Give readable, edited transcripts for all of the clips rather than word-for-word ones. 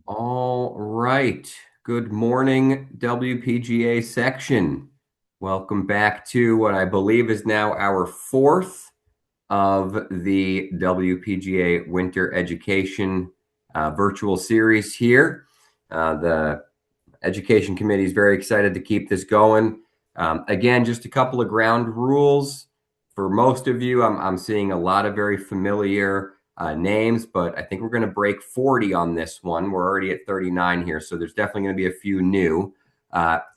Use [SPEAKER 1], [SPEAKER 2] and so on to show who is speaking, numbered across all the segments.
[SPEAKER 1] All right. Good morning, WPGA section. Welcome back to what I believe is now our fourth of the WPGA Winter Education virtual series here. The Education Committee is very excited to keep this going. Again, just a couple of ground rules. For most of you, I'm seeing a lot of very familiar names, but I think we're going to break 40 on this one. We're already at 39 here, so there's definitely going to be a few new.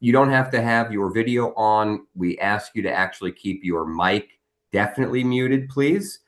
[SPEAKER 1] You don't have to have your video on. We ask you to actually keep your mic definitely muted, please.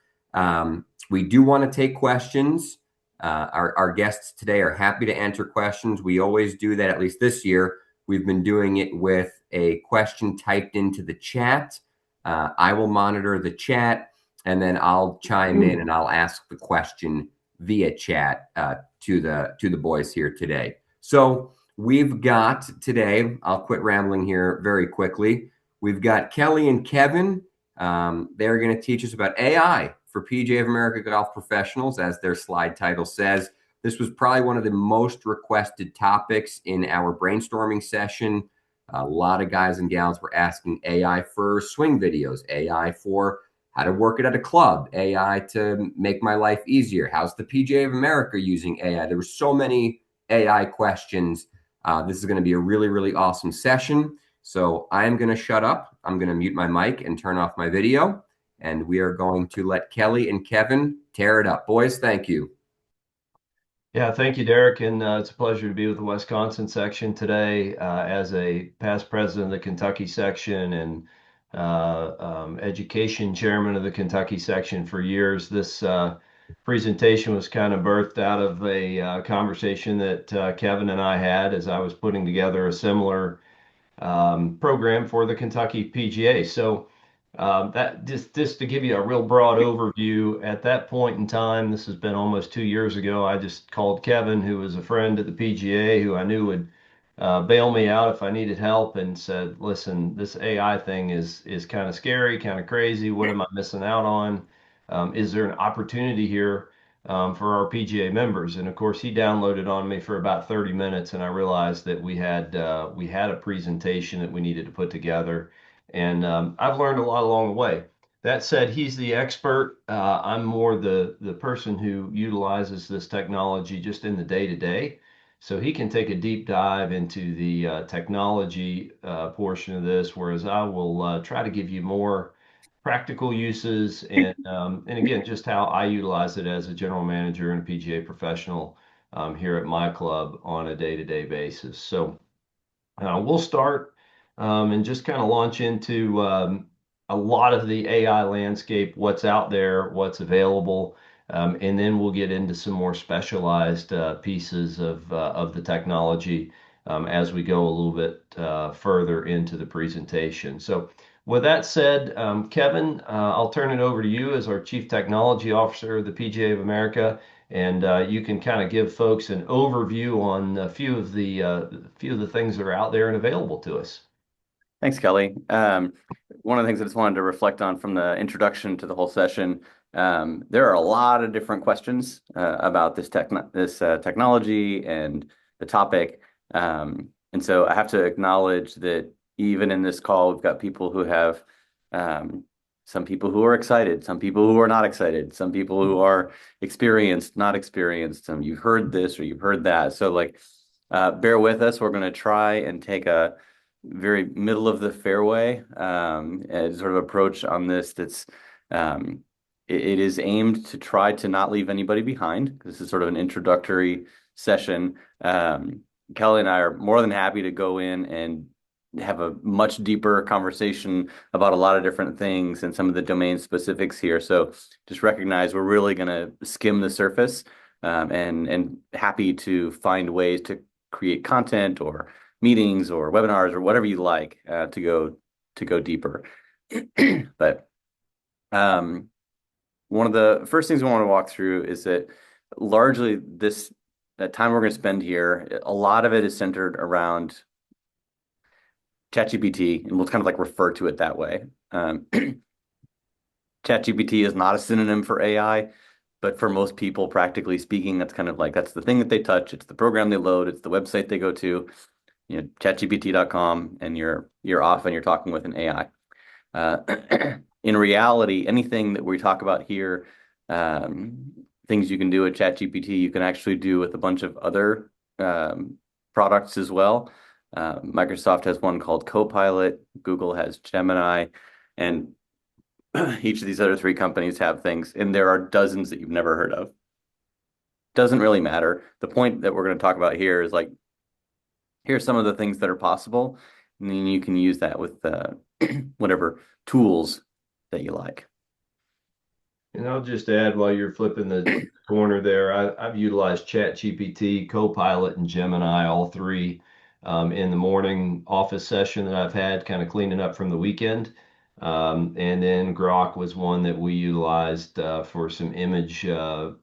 [SPEAKER 1] We do want to take questions. Our guests today are happy to answer questions. We always do that, at least this year. We've been doing it with a question typed into the chat. I will monitor the chat, and then I'll chime in and I'll ask the question via chat to the boys here today. So we've got today, I'll quit rambling here very quickly. We've got Kelly and Kevin. They're going to teach us about AI for PGA of America golf professionals, as their slide title says. This was probably one of the most requested topics in our brainstorming session. A lot of guys and gals were asking AI for swing videos, AI for how to work it at a club, AI to make my life easier. How's the PGA of America using AI? There were so many AI questions. This is going to be a really, really awesome session. So I'm going to shut up. I'm going to mute my mic and turn off my video. And we are going to let Kelly and Kevin tear it up. Boys, thank you.
[SPEAKER 2] Yeah, thank you, Derek. And it's a pleasure to be with the Wisconsin section today as a past president of the Kentucky section and education chairman of the Kentucky section for years. This presentation was kind of birthed out of a conversation that Kevin and I had as I was putting together a similar program for the Kentucky PGA. So that just to give you a real broad overview, at that point in time, this has been almost 2 years ago, I just called Kevin, who was a friend at the PGA, who I knew would bail me out if I needed help, and said, "Listen, this AI thing is kind of scary, kind of crazy. What am I missing out on? Is there an opportunity here?" For our PGA members. And of course, he downloaded on me for about 30 minutes, and I realized that we had a presentation that we needed to put together. And I've learned a lot along the way. That said, he's the expert. I'm more the person who utilizes this technology just in the day to day. So he can take a deep dive into the technology portion of this, whereas I will try to give you more practical uses and again, just how I utilize it as a general manager and a PGA professional here at my club on a day-to-day basis. So we'll start and just kind of launch into a lot of the AI landscape, what's out there, what's available, and then we'll get into some more specialized pieces of the technology as we go a little bit further into the presentation. So with that said, Kevin, I'll turn it over to you as our Chief Technology Officer of the PGA of America, and you can kind of give folks an overview on a few of the things that are out there and available to us.
[SPEAKER 3] Thanks, Kelly. One of the things I just wanted to reflect on from the introduction to the whole session, there are a lot of different questions about this technology and the topic. And so I have to acknowledge that even in this call, we've got people who have some people who are excited, some people who are not excited, some people who are experienced, not experienced. You've heard this or you've heard that. So bear with us. We're going to try and take a very middle of the fairway sort of approach on this. It is aimed to try to not leave anybody behind. This is sort of an introductory session. Kelly and I are more than happy to go in and have a much deeper conversation about a lot of different things and some of the domain specifics here. So just recognize we're really going to skim the surface and happy to find ways to create content or meetings or webinars or whatever you like to go deeper. But one of the first things we want to walk through is that largely that time we're going to spend here, a lot of it is centered around ChatGPT, and we'll kind of refer to it that way. ChatGPT is not a synonym for AI. But for most people, practically speaking, that's kind of like that's the thing that they touch. It's the program they load. It's the website they go to, chatgpt.com, and you're off and you're talking with an AI. In reality, anything that we talk about here, um, things you can do with ChatGPT, you can actually do with a bunch of other products as well. Microsoft has one called Copilot, Google has Gemini, and each of these other three companies have things, and there are dozens that you've never heard of. Doesn't really matter. The point that we're going to talk about here is like, here's some of the things that are possible, and then you can use that with whatever tools that you like.
[SPEAKER 2] And I'll just add while you're flipping the corner there, I've utilized ChatGPT, Copilot, and Gemini, all three, in the morning office session that I've had, kind of cleaning up from the weekend. And then Grok was one that we utilized for some imaging,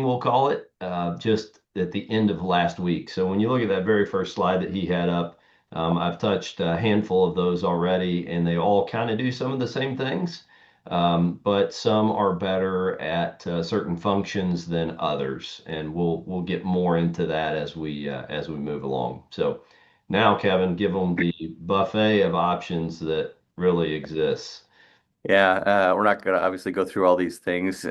[SPEAKER 2] we'll call it, just at the end of last week. So when you look at that very first slide that he had up, I've touched a handful of those already, and they all kind of do some of the same things, but some are better at certain functions than others, and we'll get more into that as we move along. So now, Kevin, give them the buffet of options that really exists.
[SPEAKER 3] Yeah, we're not going to obviously go through all these things.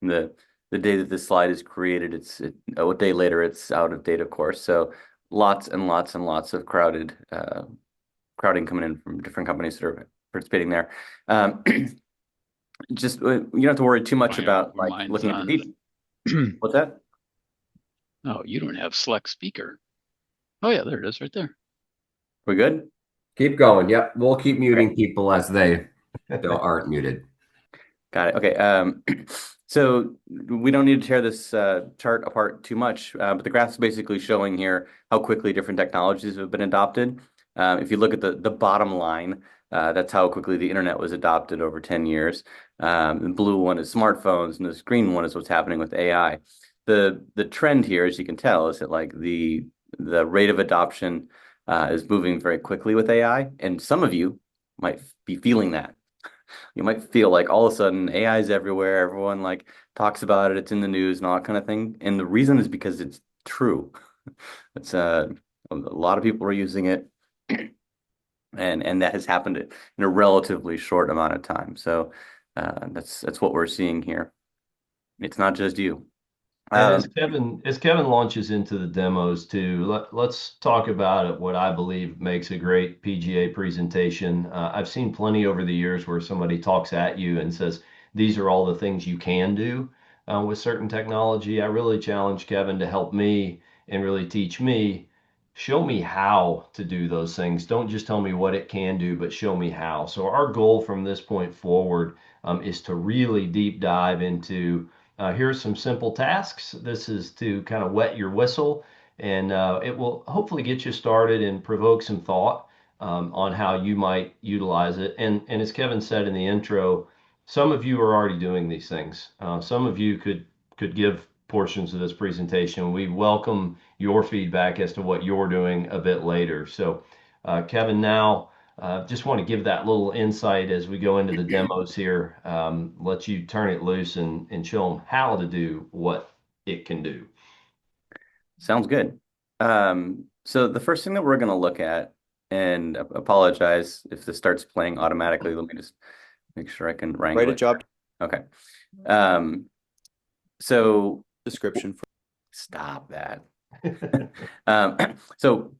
[SPEAKER 3] The the day that this slide is created, a day later it's out of date, of course. So lots and lots and lots of crowding coming in from different companies that are participating there. Just you don't have to worry too much about like
[SPEAKER 4] Mine's
[SPEAKER 3] looking at the
[SPEAKER 4] on.
[SPEAKER 3] deep. What's that?
[SPEAKER 4] Oh, you don't have select speaker. Oh yeah, there it is right there.
[SPEAKER 3] We good?
[SPEAKER 1] Keep going. Yep. We'll keep
[SPEAKER 3] Okay.
[SPEAKER 1] muting people as they aren't muted.
[SPEAKER 3] Got it. Okay. So we don't need to tear this chart apart too much, but the graph is basically showing here how quickly different technologies have been adopted. If you look at the bottom line, that's how quickly the internet was adopted over 10 years. The blue one is smartphones, and this green one is what's happening with AI. The trend here, as you can tell, is that like the rate of adoption is moving very quickly with AI, and some of you might be feeling that. You might feel like all of a sudden AI is everywhere. Everyone like talks about it. It's in the news and all that kind of thing. And the reason is because it's true. It's a lot of people are using it, and that has happened in a relatively short amount of time. So that's what we're seeing here. It's not just you.
[SPEAKER 2] And as Kevin launches into the demos too, let's talk about it, what I believe makes a great PGA presentation. I've seen plenty over the years where somebody talks at you and says, these are all the things you can do with certain technology. I really challenge Kevin to help me and really teach me, show me how to do those things. Don't just tell me what it can do, but show me how. So our goal from this point forward is to really deep dive into here's some simple tasks. This is to kind of wet your whistle, and it will hopefully get you started and provoke some thought on how you might utilize it. And as Kevin said in the intro, some of you are already doing these things. Some of you could give portions of this presentation. We welcome your feedback as to what you're doing a bit later. So, Kevin, now just want to give that little insight as we go into the demos here. Let you turn it loose and show them how to do what it can do.
[SPEAKER 3] Sounds good. So the first thing that we're going to look at, and apologize if this starts playing automatically. Let me just make sure I can wrangle
[SPEAKER 5] Write a
[SPEAKER 3] it.
[SPEAKER 5] job
[SPEAKER 3] Okay. So
[SPEAKER 5] description for
[SPEAKER 3] stop that. So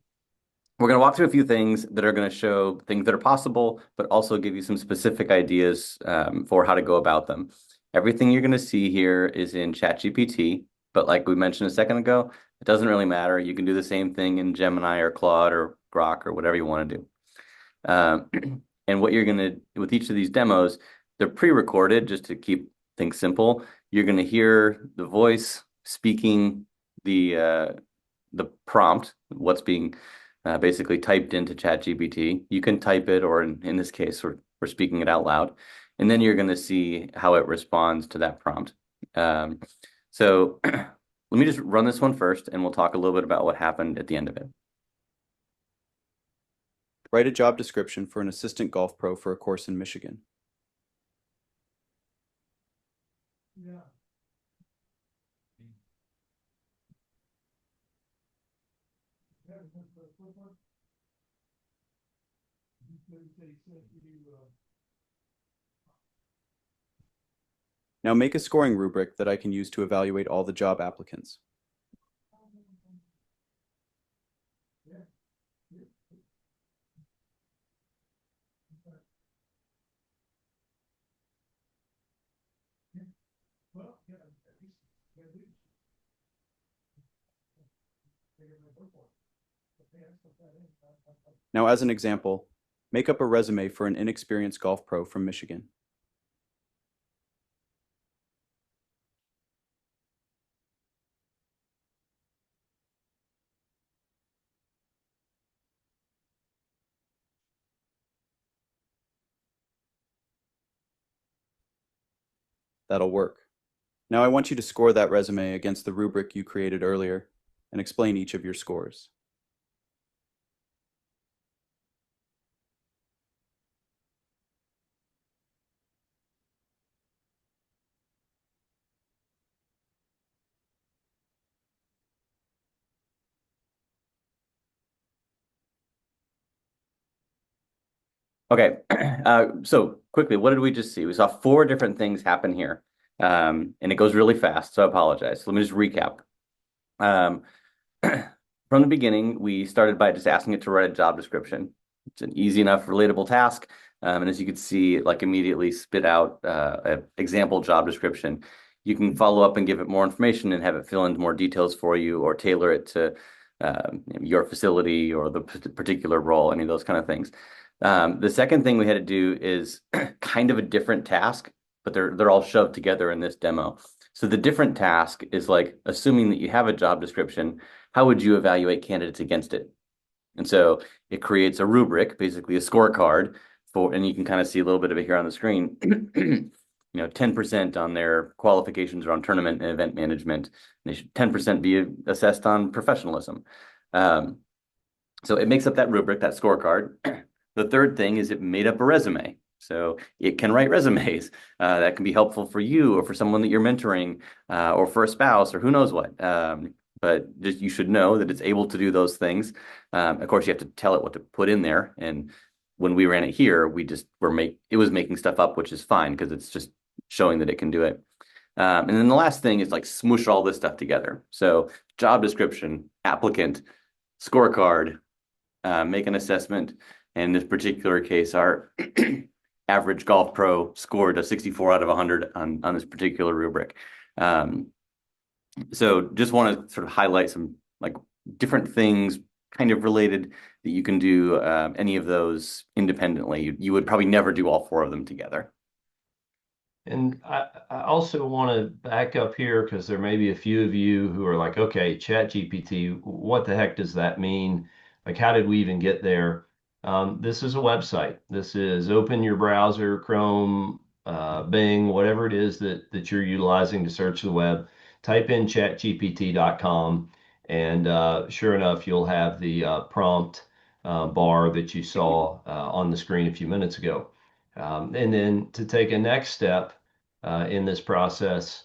[SPEAKER 3] we're going to walk through a few things that are going to show things that are possible, but also give you some specific ideas for how to go about them. Everything you're going to see here is in ChatGPT, but like we mentioned a second ago, it doesn't really matter. You can do the same thing in Gemini or Claude or Grok or whatever you want to do. And what you're going to, with each of these demos, they're pre-recorded just to keep things simple. You're going to hear the voice speaking the prompt, what's being basically typed into ChatGPT. You can type it, or in this case, we're speaking it out loud. And then you're going to see how it responds to that prompt. So let me just run this one first, and we'll talk a little bit about what happened at the end of it.
[SPEAKER 5] write a job description for an assistant golf pro for a course in Michigan. Now make a scoring rubric that I can use to evaluate all the job applicants. Now, as an example, make up a resume for an inexperienced golf pro from Michigan. That'll work. Now I want you to score that resume against the rubric you created earlier and explain each of your scores.
[SPEAKER 3] Okay, so quickly, what did we just see? We saw four different things happen here, and it goes really fast, so I apologize. So let me just recap. Um, from the beginning, we started by just asking it to write a job description. It's an easy enough, relatable task, and as you can see, it like immediately spit out an example job description. You can follow up and give it more information and have it fill in more details for you, or tailor it to your facility or the particular role, any of those kind of things. The second thing we had to do is kind of a different task, but they're all shoved together in this demo. So the different task is like, assuming that you have a job description, how would you evaluate candidates against it? And so it creates a rubric, basically a scorecard for, and you can kind of see a little bit of it here on the screen. 10% on their qualifications around tournament and event management. They should 10% be assessed on professionalism. So it makes up that rubric, that scorecard. The third thing is it made up a resume. So it can write resumes that can be helpful for you or for someone that you're mentoring or for a spouse or who knows what. But just you should know that it's able to do those things. Of course, you have to tell it what to put in there. And when we ran it here, it was making stuff up, which is fine because it's just showing that it can do it. And then the last thing is like smoosh all this stuff together. So job description, applicant, scorecard, make an assessment. And in this particular case, our average golf pro scored a 64 out of 100 on this particular rubric. So just want to sort of highlight some like different things kind of related that you can do any of those independently. You would probably never do all four of them together.
[SPEAKER 2] And I also want to back up here because there may be a few of you who are like, okay, ChatGPT, what the heck does that mean? Like, how did we even get there? This is a website. This is open your browser, Chrome, Bing, whatever it is that you're utilizing to search the web. Type in chatgpt.com, and sure enough, you'll have the prompt bar that you saw on the screen a few minutes ago. And then to take a next step in this process,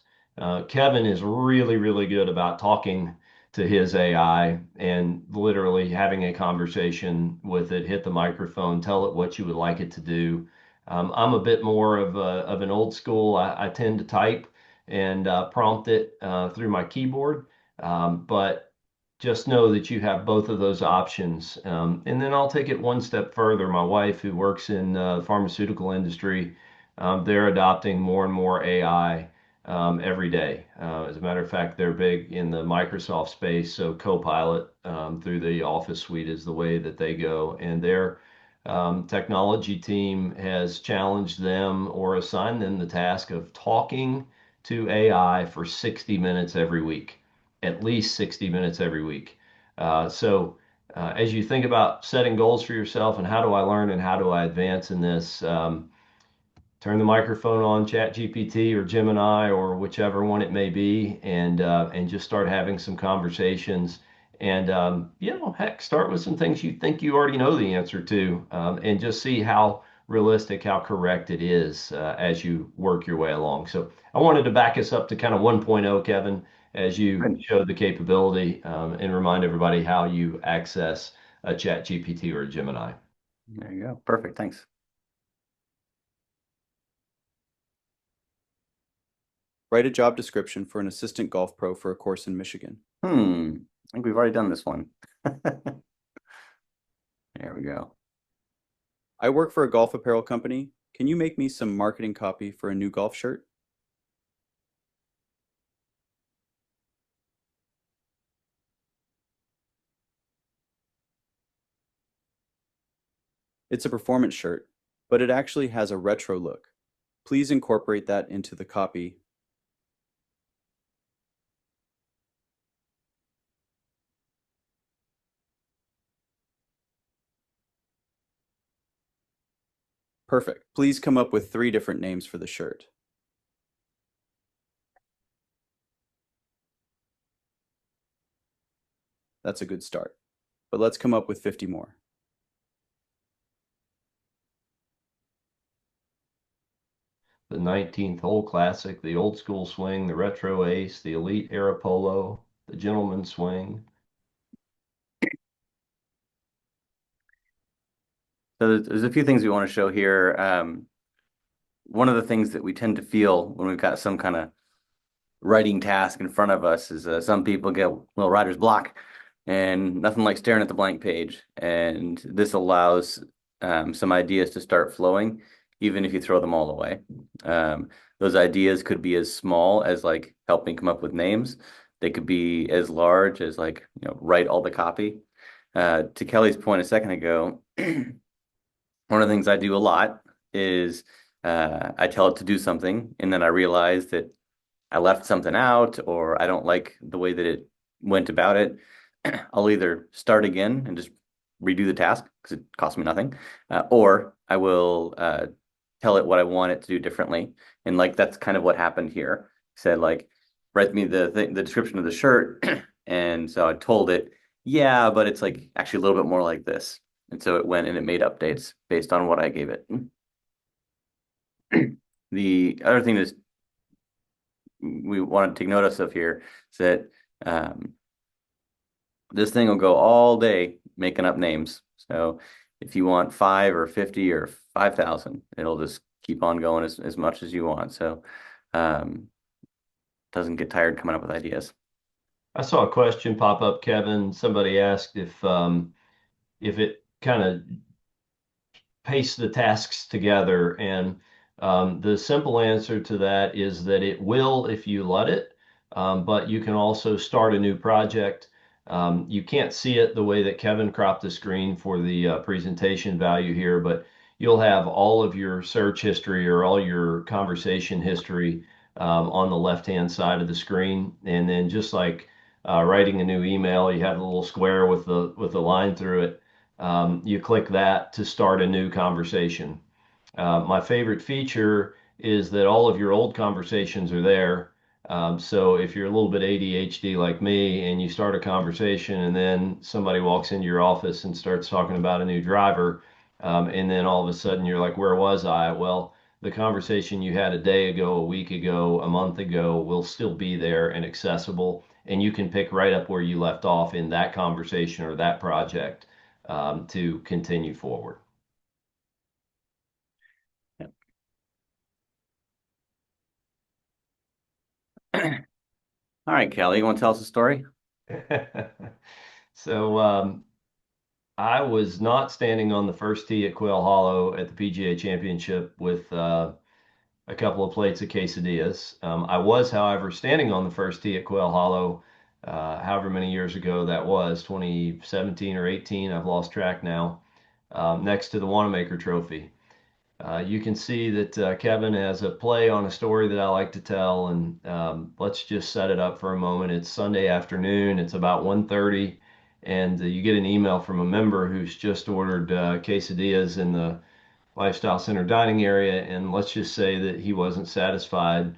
[SPEAKER 2] Kevin is really, really good about talking to his AI and literally having a conversation with it, hit the microphone, tell it what you would like it to do. I'm a bit more of an old school. I tend to type and prompt it through my keyboard, but just know that you have both of those options. And then I'll take it one step further. My wife, who works in the pharmaceutical industry, they're adopting more and more AI every day. As a matter of fact, they're big in the Microsoft space, so Copilot through the Office suite is the way that they go. And their technology team has challenged them or assigned them the task of talking to AI for 60 minutes every week, at least 60 minutes every week. As you think about setting goals for yourself and how do I learn and how do I advance in this, turn the microphone on ChatGPT or Gemini or whichever one it may be, and just start having some conversations. And heck, start with some things you think you already know the answer to, and just see how realistic how correct it is as you work your way along. So I wanted to back us up to kind of 1.0, Kevin, as you
[SPEAKER 3] Good.
[SPEAKER 2] showed the capability and remind everybody how you access a ChatGPT or a Gemini.
[SPEAKER 3] There you go. Perfect. Thanks.
[SPEAKER 5] Write a job description for an assistant golf pro for a course in Michigan.
[SPEAKER 3] I think we've already done this one. There we go.
[SPEAKER 5] I work for a golf apparel company. Can you make me some marketing copy for a new golf shirt? It's a performance shirt, but it actually has a retro look. Please incorporate that into the copy. Perfect. Please come up with 3 different names for the shirt. That's a good start, but let's come up with 50 more.
[SPEAKER 2] The 19th Hole Classic, the Old School Swing, the Retro Ace, the Elite Era Polo, the Gentleman Swing.
[SPEAKER 3] So there's a few things we want to show here. One of the things that we tend to feel when we've got some kind of writing task in front of us is some people get a little writer's block, and nothing like staring at the blank page. And this allows some ideas to start flowing, even if you throw them all away. Those ideas could be as small as like helping come up with names. They could be as large as like, write all the copy. To Kelly's point a second ago, one of the things I do a lot is I tell it to do something, and then I realize that I left something out or I don't like the way that it went about it. I'll either start again and just redo the task because it costs me nothing, or I will tell it what I want it to do differently. And like that's kind of what happened here. Said like, write me the description of the shirt, and so I told it, yeah, but it's like actually a little bit more like this. And so it went and it made updates based on what I gave it. The other thing is we want to take notice of here is that this thing will go all day making up names. So if you want 5 or 50 or 5,000, it'll just keep on going as much as you want. So doesn't get tired coming up with ideas.
[SPEAKER 2] I saw a question pop up, Kevin. Somebody asked if it kind of paste the tasks together. And the simple answer to that is that it will if you let it, but you can also start a new project. You can't see it the way that Kevin cropped the screen for the presentation value here, but you'll have all of your search history or all your conversation history on the left-hand side of the screen. And then just like writing a new email, you have a little square with the line through it. You click that to start a new conversation. My favorite feature is that all of your old conversations are there. So if you're a little bit ADHD like me and you start a conversation and then somebody walks into your office and starts talking about a new driver, and then all of a sudden you're like, where was I? Well, the conversation you had a day ago, a week ago, a month ago will still be there and accessible, and you can pick right up where you left off in that conversation or that project to continue forward.
[SPEAKER 3] Yep. All right, Kelly, you want to tell us a story?
[SPEAKER 2] So I was not standing on the first tee at Quail Hollow at the PGA Championship with a couple of plates of quesadillas. I was, however, standing on the first tee at Quail Hollow, however many years ago that was, 2017 or 18, I've lost track now, next to the Wanamaker Trophy. You can see that Kevin has a play on a story that I like to tell, and let's just set it up for a moment. It's Sunday afternoon. It's about 1:30, and you get an email from a member who's just ordered quesadillas in the Lifestyle Center dining area, and let's just say that he wasn't satisfied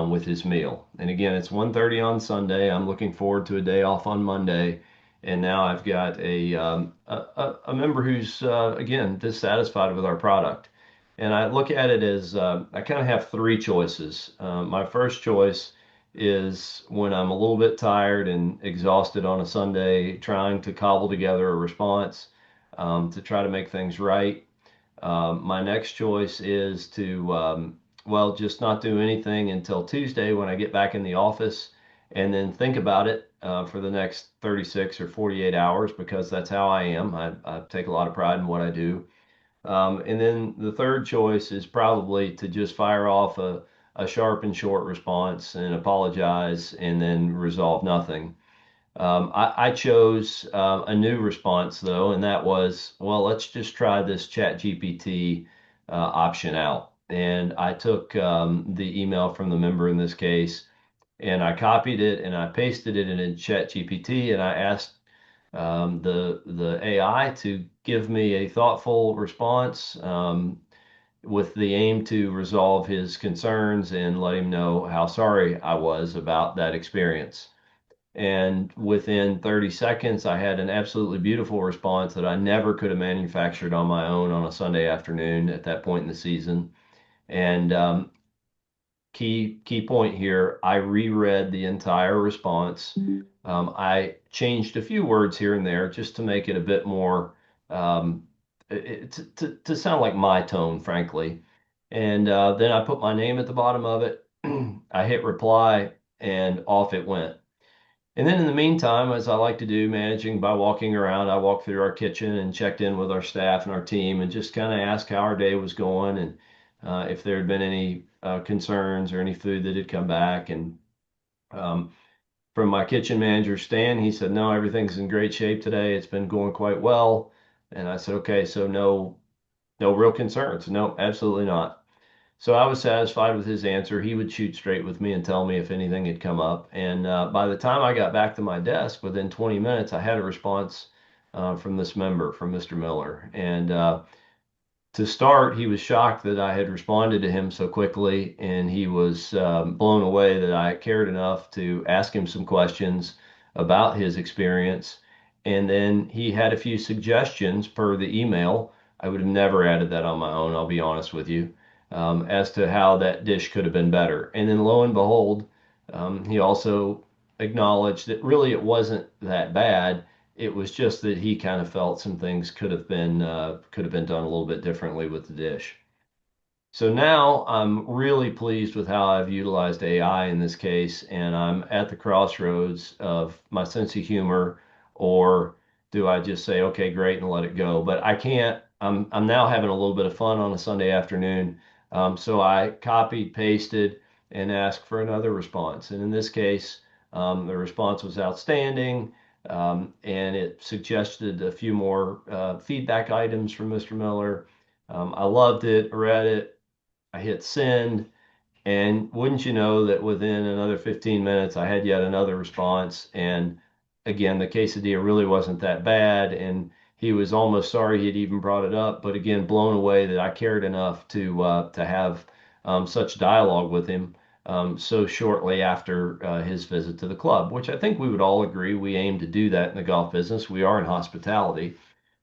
[SPEAKER 2] with his meal. And again, it's 1:30 on Sunday. I'm looking forward to a day off on Monday, and now I've got a member who's again dissatisfied with our product. And I look at it as I kind of have three choices. My first choice is when I'm a little bit tired and exhausted on a Sunday, trying to cobble together a response to try to make things right. My next choice is to, well, just not do anything until Tuesday when I get back in the office and then think about it for the next 36 or 48 hours because that's how I am. I take a lot of pride in what I do. And then the third choice is probably to just fire off a sharp and short response and apologize and then resolve nothing. I chose a new response though, and that was, well, let's just try this Chat GPT option out. And I took the email from the member in this case, and I copied it and I pasted it in Chat GPT, and I asked the AI to give me a thoughtful response with the aim to resolve his concerns and let him know how sorry I was about that experience. And within 30 seconds, I had an absolutely beautiful response that I never could have manufactured on my own on a Sunday afternoon at that point in the season. And key point here, I reread the entire response. I changed a few words here and there just to make it a bit more to sound like my tone, frankly. And then I put my name at the bottom of it. I hit reply, and off it went. And then in the meantime, as I like to do, managing by walking around, I walked through our kitchen and checked in with our staff and our team and just kind of asked how our day was going and if there had been any concerns or any food that had come back. And um, from my kitchen manager, Stan, he said, no, everything's in great shape today. It's been going quite well. And I said, okay, so no real concerns. No, absolutely not. So I was satisfied with his answer. He would shoot straight with me and tell me if anything had come up. And by the time I got back to my desk, within 20 minutes, I had a response from this member, from Mr. Miller. And to start, he was shocked that I had responded to him so quickly, and he was blown away that I cared enough to ask him some questions about his experience. And then he had a few suggestions per the email. I would have never added that on my own, I'll be honest with you, as to how that dish could have been better. And then lo and behold, he also acknowledged that really it wasn't that bad. It was just that he kind of felt some things could have been done a little bit differently with the dish. So now I'm really pleased with how I've utilized AI in this case, and I'm at the crossroads of my sense of humor, or do I just say, okay, great, and let it go? But I can't. I'm now having a little bit of fun on a Sunday afternoon, so I copied, pasted, and asked for another response. And in this case, the response was outstanding, and it suggested a few more feedback items from Mr. Miller. I loved it, read it, I hit send, and wouldn't you know that within another 15 minutes, I had yet another response. And again, the quesadilla really wasn't that bad. And he was almost sorry he'd even brought it up, but again, blown away that I cared enough to have such dialogue with him so shortly after his visit to the club, which I think we would all agree we aim to do that in the golf business. We are in hospitality.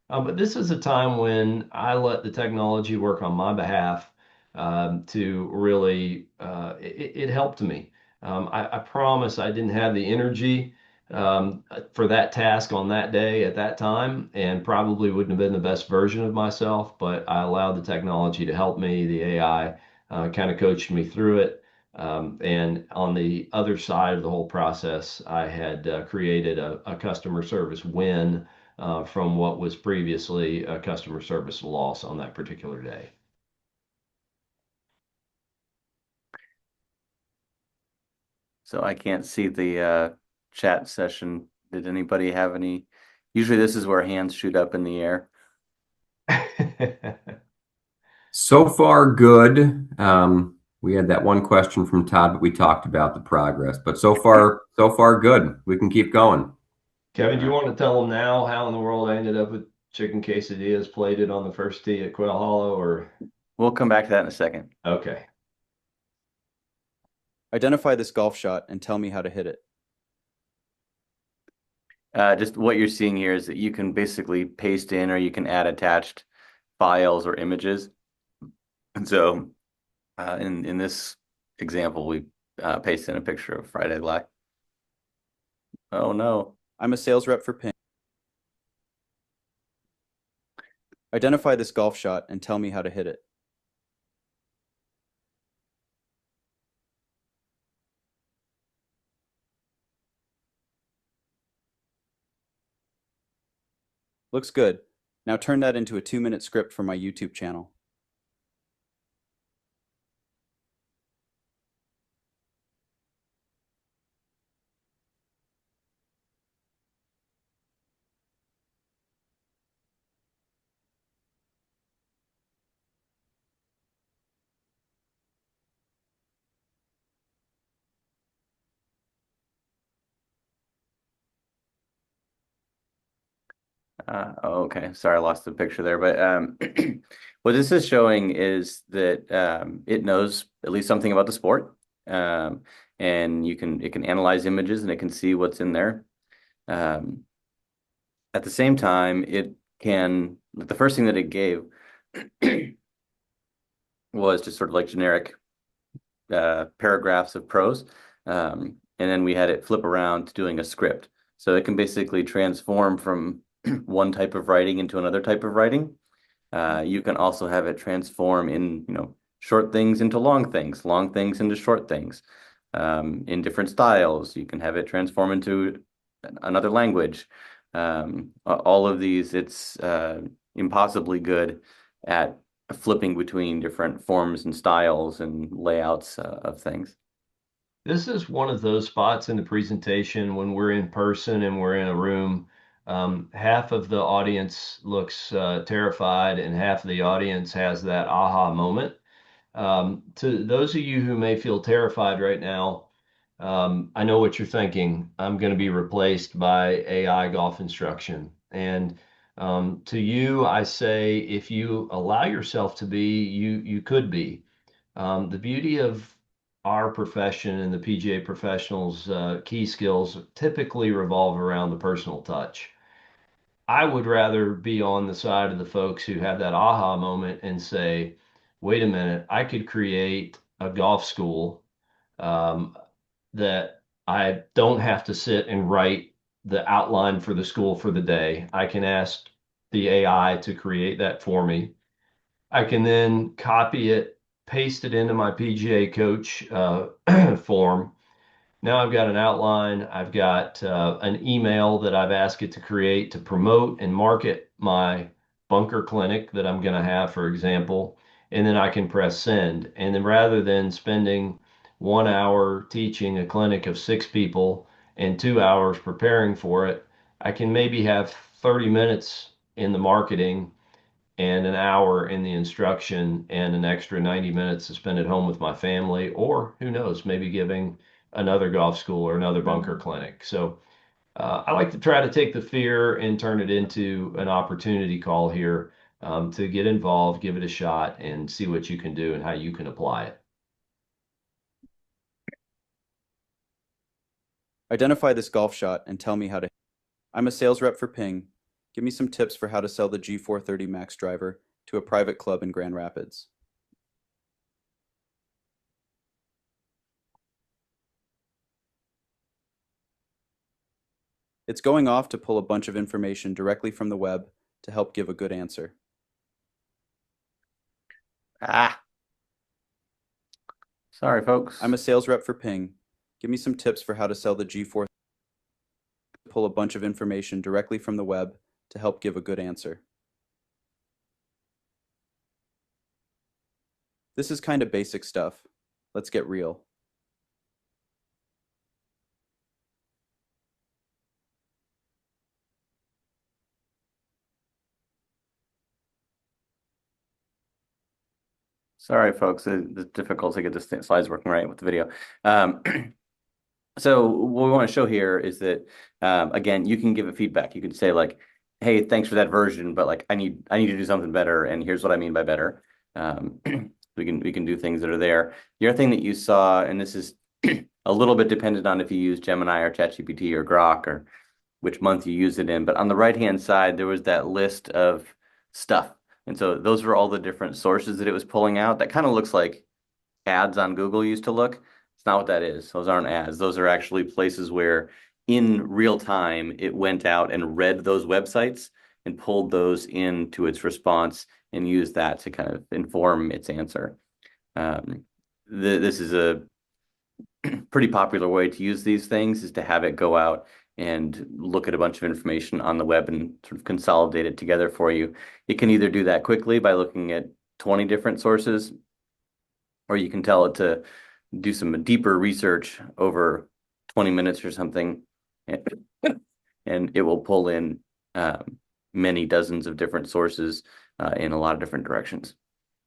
[SPEAKER 2] But this is a time when I let the technology work on my behalf to really, it helped me. I promise I didn't have the energy for that task on that day at that time, and probably wouldn't have been the best version of myself, but I allowed the technology to help me. The AI kind of coached me through it. And on the other side of the whole process, I had created a customer service win from what was previously a customer service loss on that particular day.
[SPEAKER 3] So I can't see the chat session. Did anybody have any? Usually this is where hands shoot up in the air.
[SPEAKER 1] So far, good. We had that one question from Todd, but we talked about the progress. But so far, good. We can keep going.
[SPEAKER 2] Kevin, do you want to tell them now how in the world I ended up with chicken quesadillas plated on the first tee at Quail Hollow, or?
[SPEAKER 3] We'll come back to that in a second.
[SPEAKER 2] Okay.
[SPEAKER 5] Identify this golf shot and tell me how to hit it.
[SPEAKER 3] Just what you're seeing here is that you can basically paste in or you can add attached files or images. And so in this example, we pasted in a picture of fried egg lack. Oh no.
[SPEAKER 5] I'm a sales rep for Ping. Identify this golf shot and tell me how to hit it. Looks good. Now turn that into a 2-minute script for my YouTube channel.
[SPEAKER 3] Okay, sorry, I lost the picture there. But what this is showing is that it knows at least something about the sport, and it can analyze images and it can see what's in there. Um, at the same time, it can the first thing that it gave was just sort of like generic paragraphs of prose, and then we had it flip around to doing a script. So it can basically transform from one type of writing into another type of writing. You can also have it transform in, short things into long things into short things, in different styles. You can have it transform into another language. All of these, it's impossibly good at flipping between different forms and styles and layouts of things.
[SPEAKER 2] This is one of those spots in the presentation when we're in person and we're in a room. Half of the audience looks terrified, and half of the audience has that aha moment. To those of you who may feel terrified right now, I know what you're thinking. I'm going to be replaced by AI golf instruction. And to you, I say, if you allow yourself to be, you could be. The beauty of our profession and the PGA professionals' key skills typically revolve around the personal touch. I would rather be on the side of the folks who have that aha moment and say, wait a minute, I could create a golf school um, that I don't have to sit and write the outline for the school for the day. I can ask the AI to create that for me. I can then copy it, paste it into my PGA coach form. Now I've got an outline. I've got an email that I've asked it to create to promote and market my bunker clinic that I'm going to have, for example. And then I can press send. And then rather than spending 1 hour teaching a clinic of 6 people and 2 hours preparing for it, I can maybe have 30 minutes in the marketing and an hour in the instruction and an extra 90 minutes to spend at home with my family, or who knows, maybe giving another golf school or another bunker clinic. So I like to try to take the fear and turn it into an opportunity call here to get involved, give it a shot, and see what you can do and how you can apply it.
[SPEAKER 5] Identify this golf shot and tell me how to. I'm a sales rep for Ping. Give me some tips for how to sell the G430 Max driver to a private club in Grand Rapids. It's going off to pull a bunch of information directly from the web to help give a good answer.
[SPEAKER 3] Sorry, folks.
[SPEAKER 5] I'm a sales rep for Ping. Give me some tips for how to sell the G4. Pull a bunch of information directly from the web to help give a good answer. This is kind of basic stuff. Let's get real.
[SPEAKER 3] Sorry, folks. It's difficult to get the slides working right with the video. So what we want to show here is that, again, you can give it feedback. You can say like, hey, thanks for that version, but like I need to do something better, and here's what I mean by better. We can do things that are there. The other thing that you saw, and this is a little bit dependent on if you use Gemini or ChatGPT or Grok or which month you use it in, but on the right-hand side, there was that list of stuff And so those were all the different sources that it was pulling out. That kind of looks like ads on Google used to look. It's not what that is. Those aren't ads. Those are actually places where in real time it went out and read those websites and pulled those into its response and used that to kind of inform its answer. This is a pretty popular way to use these things, is to have it go out and look at a bunch of information on the web and sort of consolidate it together for you. It can either do that quickly by looking at 20 different sources, or you can tell it to do some deeper research over 20 minutes or something, and it will pull in many dozens of different sources in a lot of different directions.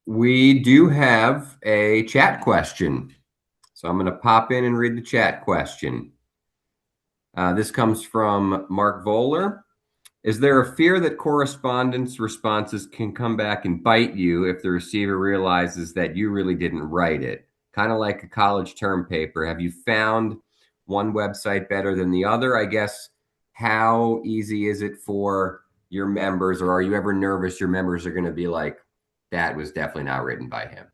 [SPEAKER 1] We do have a chat question. So I'm going to pop in and read the chat question. This comes from Mark Voller. Is there a fear that correspondence responses can come back and bite you if the receiver realizes that you really didn't write it? Kind of like a college term paper. Have you found one website better than the other? I guess, how easy is it for your members, or are you ever nervous your members are going to be like, that was definitely not written by him?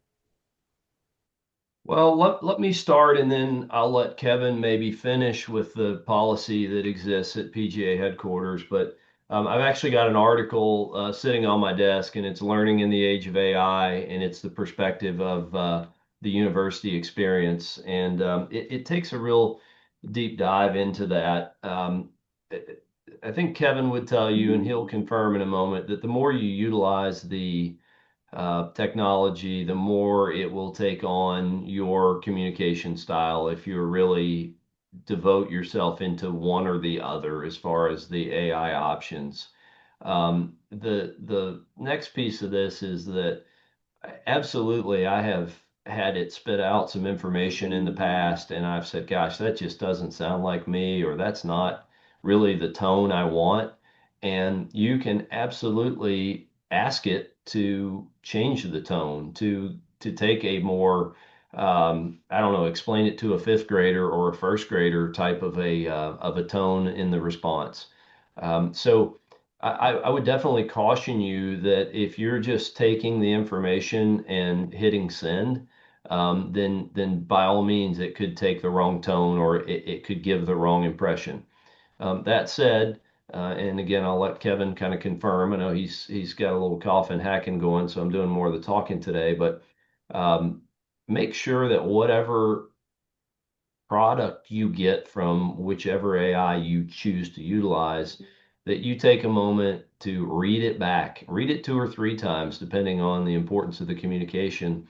[SPEAKER 2] Well, let me start, and then I'll let Kevin maybe finish with the policy that exists at PGA headquarters. But I've actually got an article sitting on my desk, and it's Learning in the Age of AI, and it's the perspective of the university experience. And it takes a real deep dive into that. I think Kevin would tell you, and he'll confirm in a moment, that the more you utilize the technology, the more it will take on your communication style if you really devote yourself into one or the other as far as the AI options. The next piece of this is that absolutely, I have had it spit out some information in the past, and I've said, gosh, that just doesn't sound like me, or that's not really the tone I want. And you can absolutely ask it to change the tone, to take a more, I don't know, explain it to a fifth grader or a first grader type of a tone in the response. So I would definitely caution you that if you're just taking the information and hitting send, then by all means it could take the wrong tone, or it could give the wrong impression. That said, and again, I'll let Kevin kind of confirm. I know he's got a little cough and hacking going, so I'm doing more of the talking today. But um, make sure that whatever product you get from whichever AI you choose to utilize, that you take a moment to read it back, read it 2 or 3 times, depending on the importance of the communication,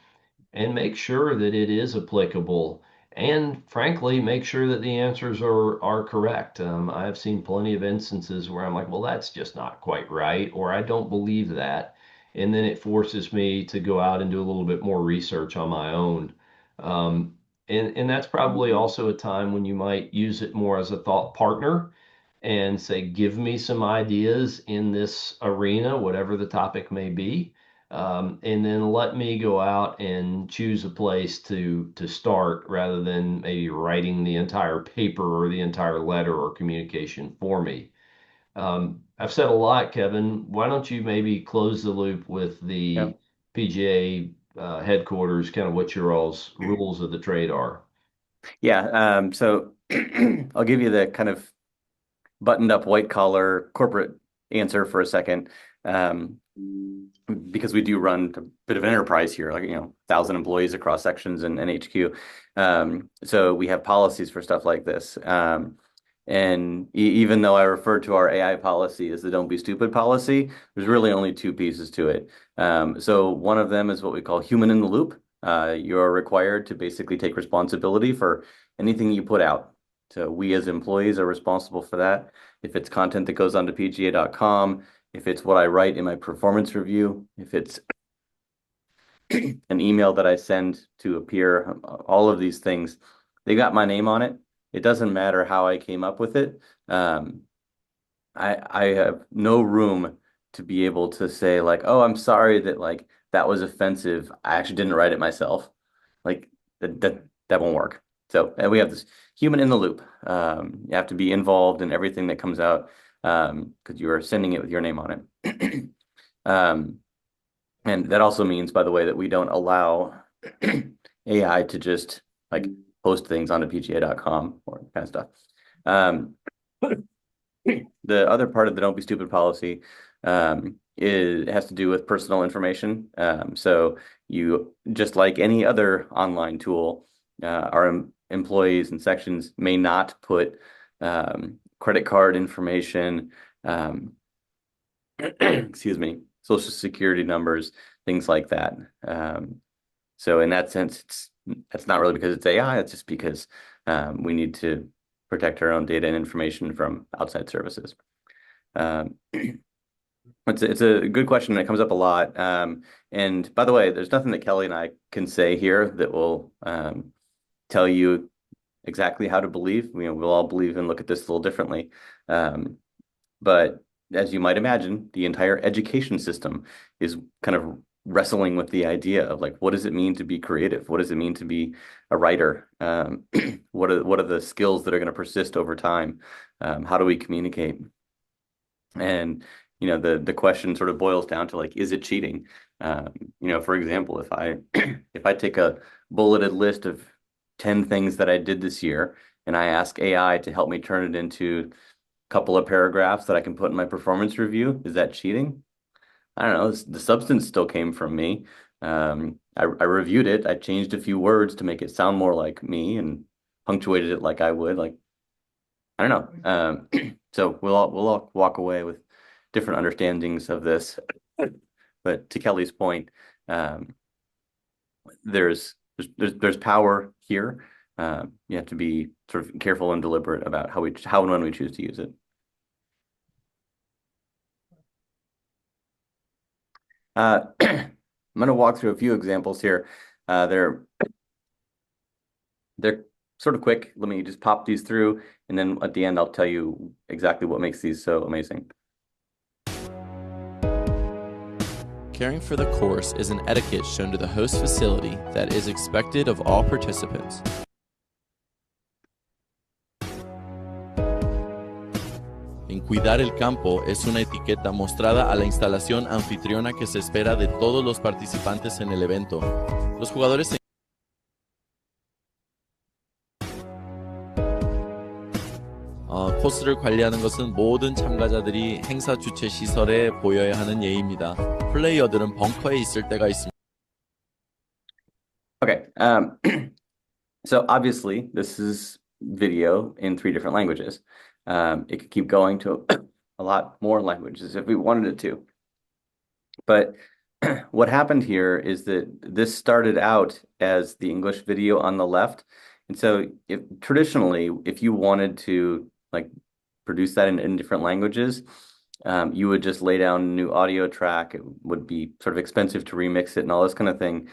[SPEAKER 2] and make sure that it is applicable. And frankly, make sure that the answers are correct. I have seen plenty of instances where I'm like, well, that's just not quite right, or I don't believe that. And then it forces me to go out and do a little bit more research on my own. Um, and that's probably also a time when you might use it more as a thought partner and say, give me some ideas in this arena, whatever the topic may be. And then let me go out and choose a place to start, rather than maybe writing the entire paper or the entire letter or communication for me. I've said a lot, Kevin. Why don't you maybe close the loop with
[SPEAKER 3] Yeah.
[SPEAKER 2] the PGA headquarters, kind of what your all's rules of the trade are?
[SPEAKER 3] Yeah. So I'll give you the kind of buttoned up white collar corporate answer for a second. Because we do run a bit of an enterprise here, like, 1,000 employees across sections and HQ. So we have policies for stuff like this. And even though I refer to our AI policy as the don't be stupid policy, there's really only 2 pieces to it. So one of them is what we call human in the loop. You're required to basically take responsibility for anything you put out. So we as employees are responsible for that. If it's content that goes onto PGA.com, if it's what I write in my performance review, if it's an email that I send to a peer, all of these things, they got my name on it. It doesn't matter how I came up with it. I have no room to be able to say like, oh, I'm sorry that like that was offensive. I actually didn't write it myself. Like that won't work. So and we have this human in the loop. You have to be involved in everything that comes out because you are sending it with your name on it. And that also means, by the way, that we don't allow AI to just like post things onto PGA.com or kind of stuff. Um, the other part of the don't be stupid policy has to do with personal information. So you, just like any other online tool, our employees and sections may not put credit card information, um, excuse me, social security numbers, things like that. So in that sense, that's not really because it's AI. It's just because we need to protect our own data and information from outside services. Um, it's a good question. It comes up a lot. And by the way, there's nothing that Kelly and I can say here that will tell you exactly how to believe. We'll all believe and look at this a little differently. But as you might imagine, the entire education system is kind of wrestling with the idea of like, what does it mean to be creative? What does it mean to be a writer? What are the skills that are going to persist over time? How do we communicate? And the question sort of boils down to like, is it cheating? For example, if I if I take a bulleted list of 10 things that I did this year and I ask AI to help me turn it into couple of paragraphs that I can put in my performance review. Is that cheating? I don't know. The substance still came from me. I reviewed it. I changed a few words to make it sound more like me and punctuated it like I would. Like, I don't know. So we'll all walk away with different understandings of this. But to Kelly's point, um, there's power here. You have to be sort of careful and deliberate about how and when we choose to use it. I'm going to walk through a few examples here. They're sort of quick. Let me just pop these through, and then at the end, I'll tell you exactly what makes these so amazing.
[SPEAKER 6] Caring for the course is an etiquette shown to the host facility that is expected of all participants. En cuidar el campo es una etiqueta mostrada a la instalación anfitriona que se espera de todos los participantes en el evento. Los jugadores se 코스를 관리하는 것은 모든 참가자들이 행사 주최 시설에 보여야 하는 예의입니다. 플레이어들은 벙커에 있을 때가 있습니다.
[SPEAKER 3] Okay. So obviously, this is video in 3 different languages. It could keep going to a lot more languages if we wanted it to. But what happened here is that this started out as the English video on the left. And so traditionally, if you wanted to like produce that in different languages, you would just lay down a new audio track. It would be sort of expensive to remix it and all this kind of thing.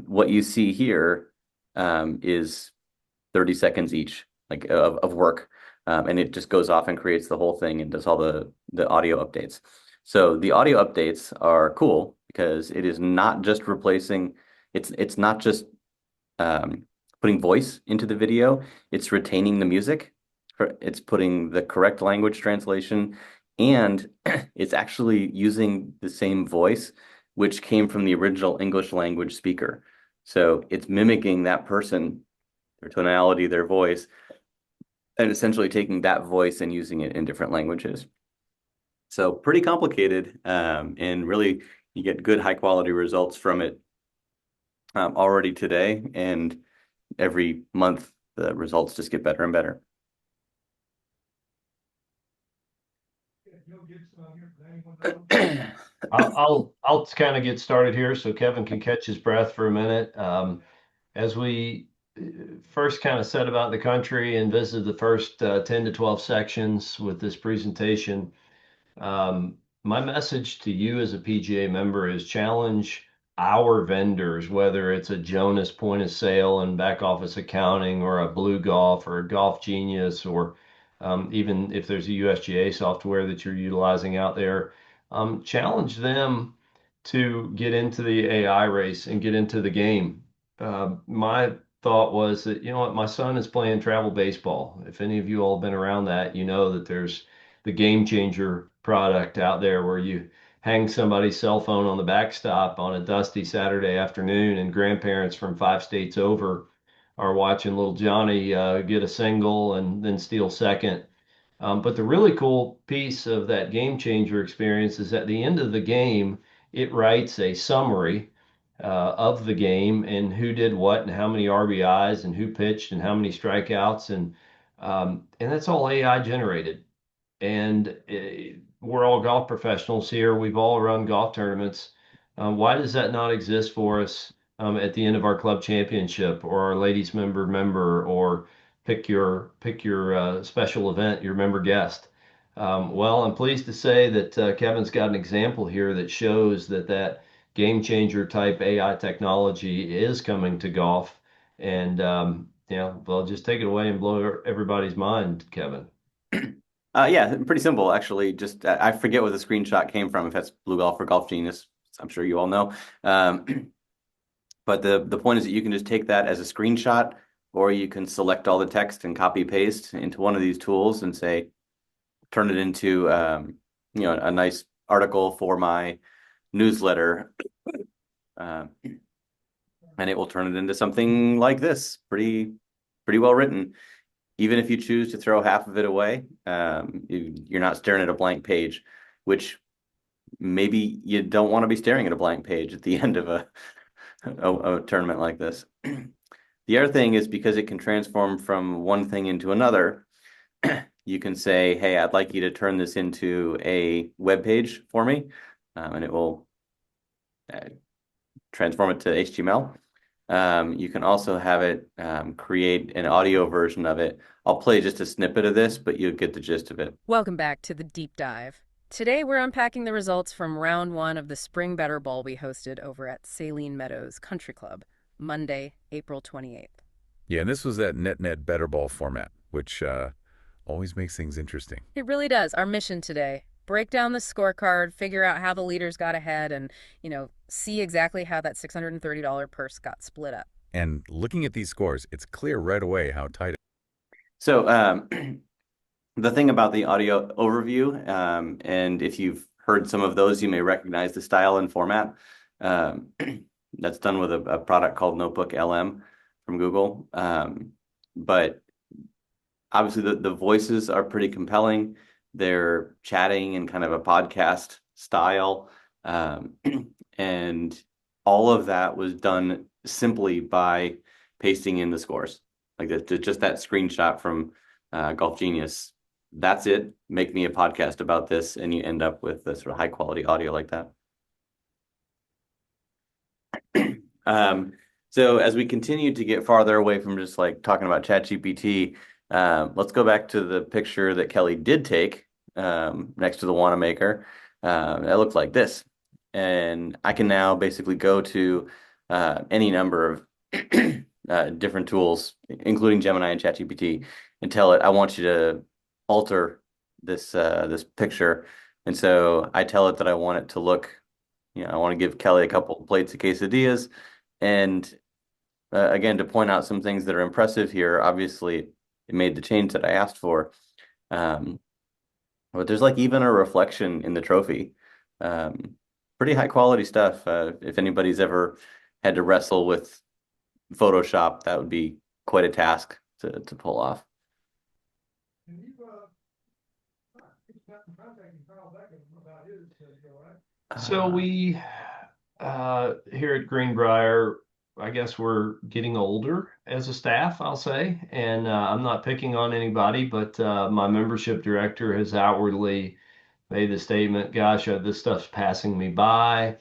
[SPEAKER 3] What you see here is 30 seconds each, like of work. And it just goes off and creates the whole thing and does all the audio updates. So the audio updates are cool because it is not just replacing, it's not just putting voice into the video, it's retaining the music, it's putting the correct language translation, and it's actually using the same voice which came from the original English language speaker. So it's mimicking that person, their tonality, their voice, and essentially taking that voice and using it in different languages. So pretty complicated, and really you get good high quality results from it already today, and every month the results just get better and better.
[SPEAKER 2] I'll kind of get started here so Kevin can catch his breath for a minute. As we first kind of set about the country and visited the first 10 to 12 sections with this presentation, my message to you as a PGA member is challenge our vendors, whether it's a Jonas point of sale and back office accounting or a Blue Golf or a Golf Genius, or even if there's a USGA software that you're utilizing out there, challenge them to get into the AI race and get into the game. My thought was that, you know what, my son is playing travel baseball. If any of you all have been around that, you know that there's the Game Changer product out there where you hang somebody's cell phone on the backstop on a dusty Saturday afternoon, and grandparents from 5 states over are watching little Johnny get a single and then steal second. But the really cool piece of that game changer experience is at the end of the game, it writes a summary of the game and who did what and how many RBIs and who pitched and how many strikeouts, and that's all AI generated. And we're all golf professionals here. We've all run golf tournaments. Why does that not exist for us at the end of our club championship or our ladies member or pick your special event, your member guest? Well, I'm pleased to say that Kevin's got an example here that shows that game changer type AI technology is coming to golf. And well, just take it away and blow everybody's mind, Kevin.
[SPEAKER 3] Yeah, pretty simple actually. Just I forget where the screenshot came from. If that's Blue Golf or Golf Genius, I'm sure you all know. But the point is that you can just take that as a screenshot, or you can select all the text and copy paste into one of these tools and say, turn it into a nice article for my newsletter, and it will turn it into something like this, pretty well written. Even if you choose to throw half of it away, you're not staring at a blank page, which maybe you don't want to be staring at a blank page at the end of a tournament like this. The other thing is, because it can transform from one thing into another, you can say, hey, I'd like you to turn this into a web page for me, and it will transform it to HTML. You can also have it create an audio version of it. I'll play just a snippet of this, but you'll get the gist of it.
[SPEAKER 7] Welcome back to the Deep Dive. Today we're unpacking the results from round one of the Spring Better Bowl we hosted over at Saline Meadows Country Club, Monday, April 28th.
[SPEAKER 8] Yeah, and this was that net better ball format, which always makes things interesting.
[SPEAKER 7] It really does. Our mission today: break down the scorecard, figure out how the leaders got ahead, and, see exactly how that $630 purse got split up.
[SPEAKER 8] And looking at these scores, it's clear right away how tight it is.
[SPEAKER 3] So the thing about the audio overview, and if you've heard some of those, you may recognize the style and format. That's done with a product called Notebook LM from Google. But obviously the voices are pretty compelling. They're chatting in kind of a podcast style. And all of that was done simply by pasting in the scores. Like just that screenshot from Golf Genius. That's it. Make me a podcast about this, and you end up with the sort of high quality audio like that. So as we continue to get farther away from just like talking about ChatGPT, let's go back to the picture that Kelly did take next to the Wanamaker. That looked like this. And I can now basically go to any number of different tools, including Gemini and ChatGPT, and tell it, I want you to alter this picture. And so I tell it that I want it to look, I want to give Kelly a couple plates of quesadillas. And again, to point out some things that are impressive here, obviously it made the change that I asked for. But there's like even a reflection in the trophy. Pretty high quality stuff. If anybody's ever had to wrestle with Photoshop, that would be quite a task to pull off.
[SPEAKER 2] So we here at Greenbrier, I guess we're getting older as a staff, I'll say, and I'm not picking on anybody, but my membership director has outwardly made the statement, gosh, this stuff's passing me by.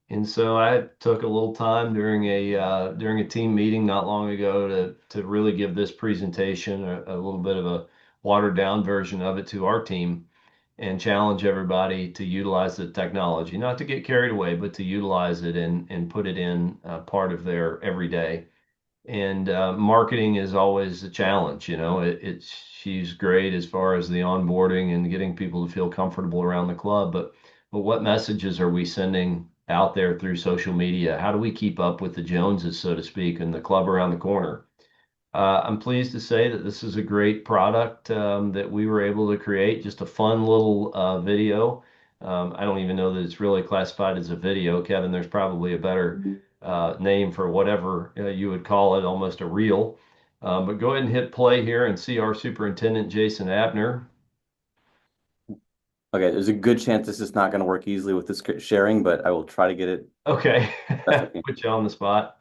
[SPEAKER 2] And so I took a little time during a team meeting not long ago to really give this presentation a little bit of a watered down version of it to our team and challenge everybody to utilize the technology, not to get carried away, but to utilize it and put it in part of their everyday. And marketing is always a challenge. She's great as far as the onboarding and getting people to feel comfortable around the club, but what messages are we sending out there through social media? How do we keep up with the Joneses, so to speak, and the club around the corner? I'm pleased to say that this is a great product that we were able to create, just a fun little video I don't even know that it's really classified as a video. Kevin, there's probably a better name for whatever you would call it, almost a reel. But go ahead and hit play here and see our superintendent, Jason Abner.
[SPEAKER 3] Okay, there's a good chance this is not going to work easily with this sharing, but I will try to get it.
[SPEAKER 2] Okay,
[SPEAKER 3] That's okay.
[SPEAKER 2] put you on the spot.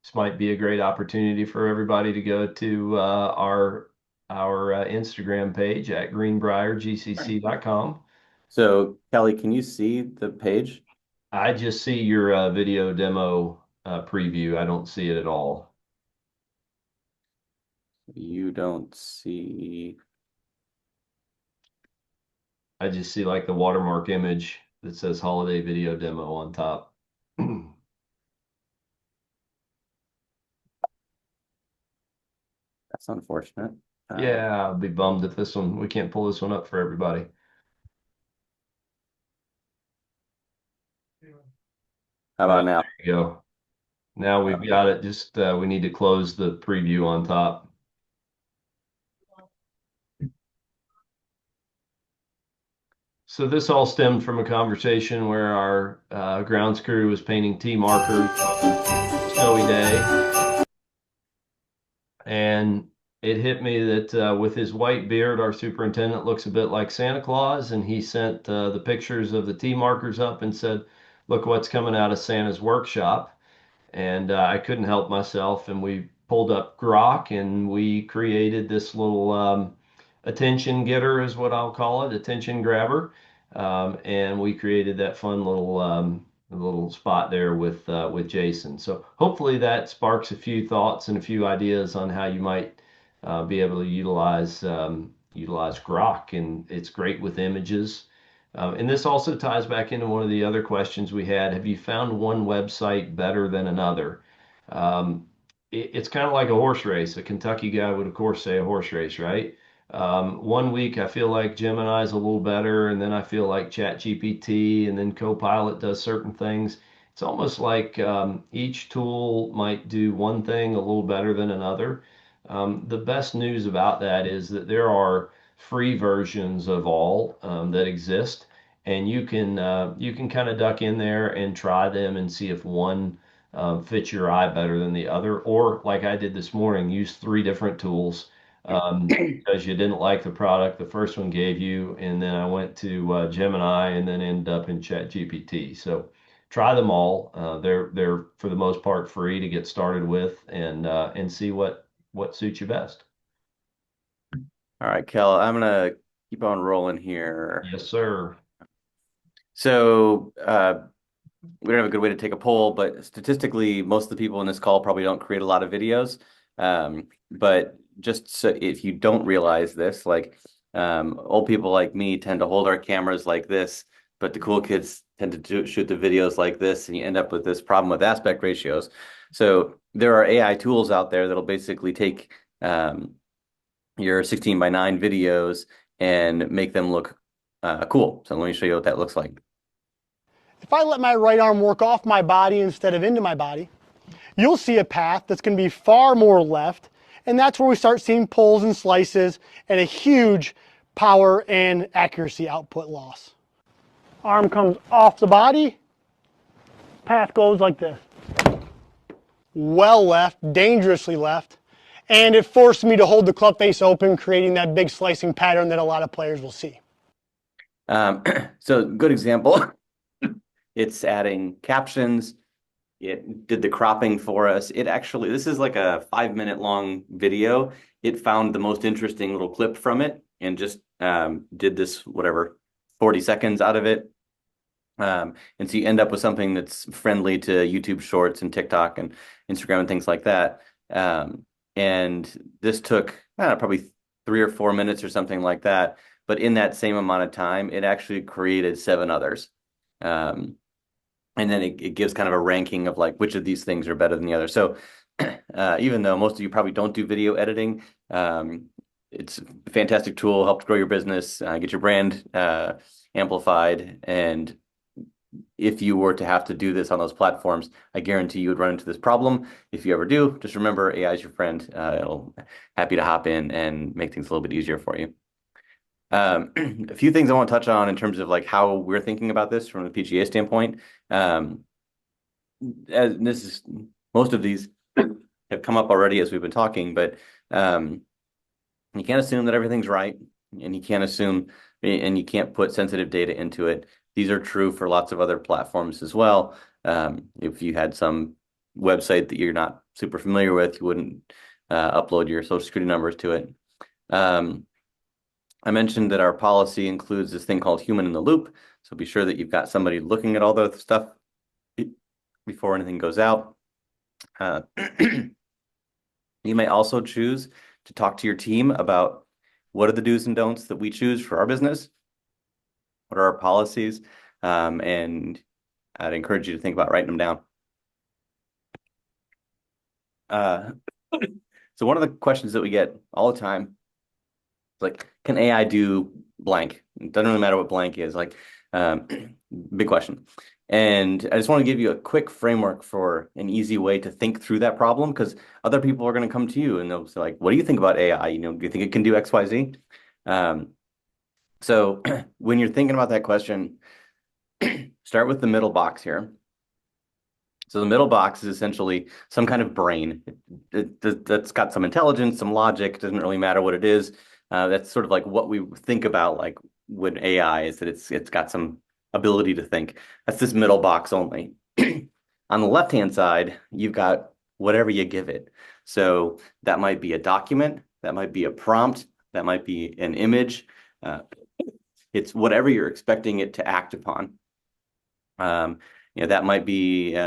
[SPEAKER 2] This might be a great opportunity for everybody to go to our Instagram page at greenbriergcc.com.
[SPEAKER 3] So, Kelly, can you see the page?
[SPEAKER 2] I just see your video demo preview. I don't see it at all.
[SPEAKER 3] You don't see.
[SPEAKER 2] I just see like the watermark image that says holiday video demo on top.
[SPEAKER 3] That's unfortunate.
[SPEAKER 2] Yeah, I'll be bummed if we can't pull this one up for everybody.
[SPEAKER 3] How about now?
[SPEAKER 2] There you go. Now we've got it. Just we need to close the preview on top. So this all stemmed from a conversation where our grounds crew was painting tee markers on a snowy day. And it hit me that with his white beard, our superintendent looks a bit like Santa Claus. And he sent the pictures of the tee markers up and said, "Look what's coming out of Santa's workshop." And I couldn't help myself. And we pulled up Grok and we created this little attention getter, is what I'll call it, attention grabber. And we created that fun little spot there with Jason. So hopefully that sparks a few thoughts and a few ideas on how you might be able to utilize Grok. And it's great with images. And this also ties back into one of the other questions we had. Have you found one website better than another? It's kind of like a horse race. A Kentucky guy would, of course, say a horse race, right? One week I feel like Gemini's a little better, and then I feel like ChatGPT, and then Copilot does certain things. It's almost like each tool might do one thing a little better than another. The best news about that is that there are free versions of all that exist, and you can kind of duck in there and try them and see if one fits your eye better than the other, or like I did this morning, use 3 different tools because you didn't like the product the first one gave you, and then I went to Gemini and then ended up in ChatGPT. So try them all. They're for the most part free to get started with, and see what suits you best.
[SPEAKER 3] All right, Kel, I'm gonna keep on rolling here.
[SPEAKER 2] Yes, sir.
[SPEAKER 3] So we don't have a good way to take a poll, but statistically, most of the people in this call probably don't create a lot of videos. But just so if you don't realize this, like old people like me tend to hold our cameras like this, but the cool kids tend to shoot the videos like this, and you end up with this problem with aspect ratios. So there are AI tools out there that'll basically take your 16:9 videos and make them look cool. So let me show you what that looks like.
[SPEAKER 9] If I let my right arm work off my body instead of into my body, you'll see a path that's going to be far more left, and that's where we start seeing pulls and slices and a huge power and accuracy output loss. Arm comes off the body, path goes like this. Well left, dangerously left, and it forced me to hold the club face open, creating that big slicing pattern that a lot of players will see.
[SPEAKER 3] So good example. It's adding captions. It did the cropping for us. This is like a 5-minute long video. It found the most interesting little clip from it and just did this, 40 seconds out of it. And so you end up with something that's friendly to YouTube Shorts and TikTok and Instagram and things like that. And this took probably 3 or 4 minutes or something like that. But in that same amount of time, it actually created 7 others. And then it gives kind of a ranking of like which of these things are better than the other. So even though most of you probably don't do video editing, it's a fantastic tool, helps grow your business, get your brand amplified, and if you were to have to do this on those platforms, I guarantee you would run into this problem. If you ever do, just remember AI is your friend. It'll happy to hop in and make things a little bit easier for you. A few things I want to touch on in terms of like how we're thinking about this from the PGA standpoint. As this is most of these have come up already as we've been talking, but you can't assume that everything's right, and you can't assume, and you can't put sensitive data into it. These are true for lots of other platforms as well. If you had some website that you're not super familiar with, you wouldn't upload your social security numbers to it. I mentioned that our policy includes this thing called human in the loop. So be sure that you've got somebody looking at all the stuff before anything goes out. You may also choose to talk to your team about what are the do's and don'ts that we choose for our business, what are our policies, and I'd encourage you to think about writing them down. So one of the questions that we get all the time is like, can AI do blank? It doesn't really matter what blank is, like, big question. And I just want to give you a quick framework for an easy way to think through that problem, because other people are going to come to you and they'll say like, what do you think about AI? You know, do you think it can do X, Y, Z? So when you're thinking about that question, start with the middle box here. So the middle box is essentially some kind of brain that's got some intelligence, some logic. Doesn't really matter what it is. That's sort of like what we think about, like with AI, is that it's got some ability to think. That's this middle box only. On the left-hand side, you've got whatever you give it. So that might be a document, that might be a prompt, that might be an image. It's whatever you're expecting it to act upon. That might be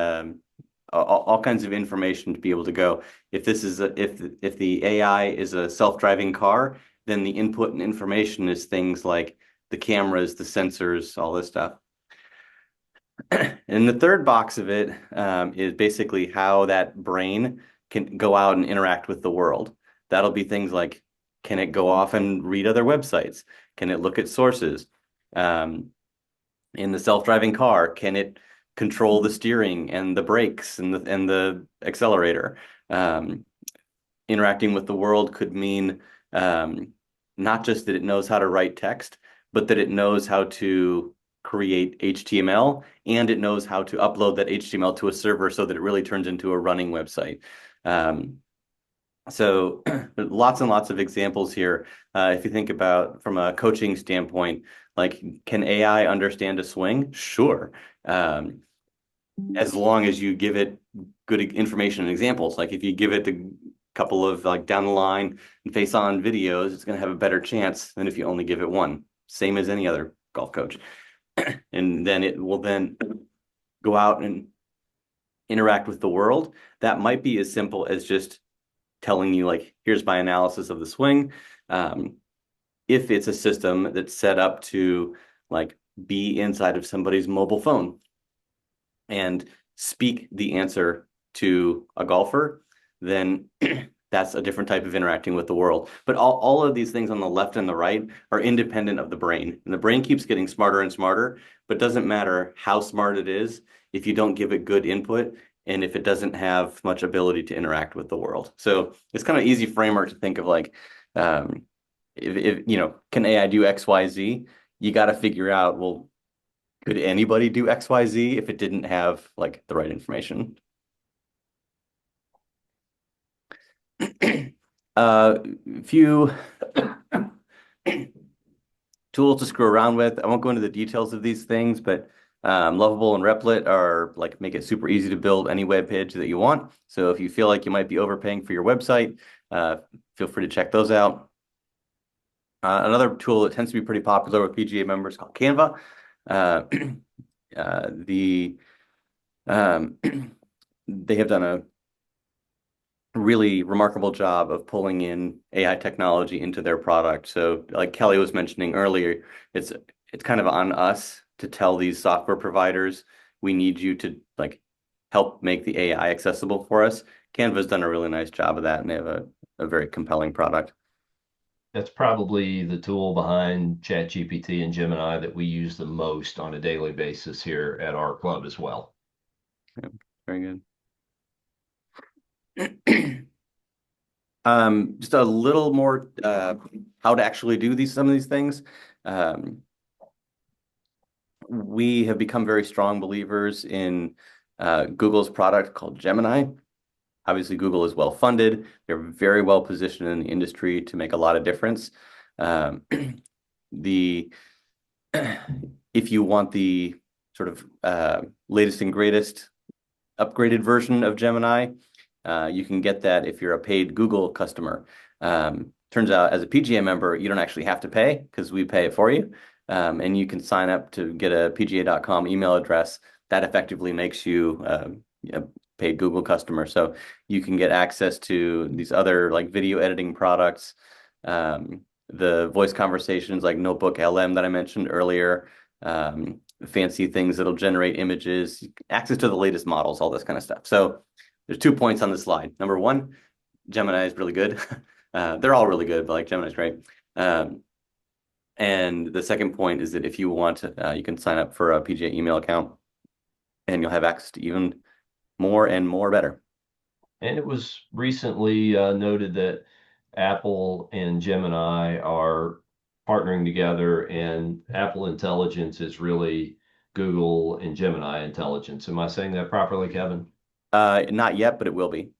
[SPEAKER 3] all kinds of information to be able to go. If this is if the AI is a self-driving car, then the input and information is things like the cameras, the sensors, all this stuff. And the third box of it is basically how that brain can go out and interact with the world. That'll be things like, can it go off and read other websites? Can it look at sources? In the self-driving car, can it control the steering and the brakes and the accelerator? Interacting with the world could mean not just that it knows how to write text, but that it knows how to create HTML, and it knows how to upload that HTML to a server so that it really turns into a running website. So lots and lots of examples here. If you think about from a coaching standpoint, like, can AI understand a swing? Sure. As long as you give it good information and examples. Like if you give it a couple of like down the line and face on videos, it's going to have a better chance than if you only give it one. Same as any other golf coach. And then it will then go out and interact with the world. That might be as simple as just telling you like, here's my analysis of the swing. If it's a system that's set up to like be inside of somebody's mobile phone and speak the answer to a golfer, then that's a different type of interacting with the world. But all of these things on the left and the right are independent of the brain. And the brain keeps getting smarter and smarter, but doesn't matter how smart it is if you don't give it good input and if it doesn't have much ability to interact with the world. So it's kind of easy framework to think of like, if can AI do X, Y, Z? You got to figure out, well, could anybody do X, Y, Z if it didn't have like the right information? Few tools to screw around with. I won't go into the details of these things, but Lovable and Replit are like make it super easy to build any web page that you want. So if you feel like you might be overpaying for your website, feel free to check those out. Another tool that tends to be pretty popular with PGA members called Canva. They have done a really remarkable job of pulling in AI technology into their product. So like Kelly was mentioning earlier, it's kind of on us to tell these software providers, we need you to like help make the AI accessible for us. Canva's done a really nice job of that, and they have a very compelling product.
[SPEAKER 2] that's probably the tool behind ChatGPT and Gemini that we use the most on a daily basis here at our club as well.
[SPEAKER 3] Yeah, very good. Just a little more how to actually do some of these things. We have become very strong believers in Google's product called Gemini. Obviously, Google is well funded. They're very well positioned in the industry to make a lot of difference. Um, the if you want the sort of latest and greatest upgraded version of Gemini, you can get that if you're a paid Google customer. Turns out, as a PGA member, you don't actually have to pay because we pay it for you. And you can sign up to get a PGA.com email address. That effectively makes you a paid Google customer. So you can get access to these other like video editing products, the voice conversations like Notebook LM that I mentioned earlier, fancy things that'll generate images, access to the latest models, all this kind of stuff. So there's 2 points on this slide. Number one, Gemini is really good. They're all really good, but like Gemini's great. And the second point is that if you want, you can sign up for a PGA email account and you'll have access to even more and more better.
[SPEAKER 2] And it was recently noted that Apple and Gemini are partnering together, and Apple Intelligence is really Google and Gemini Intelligence. Am I saying that properly, Kevin?
[SPEAKER 3] Not yet, but it will be.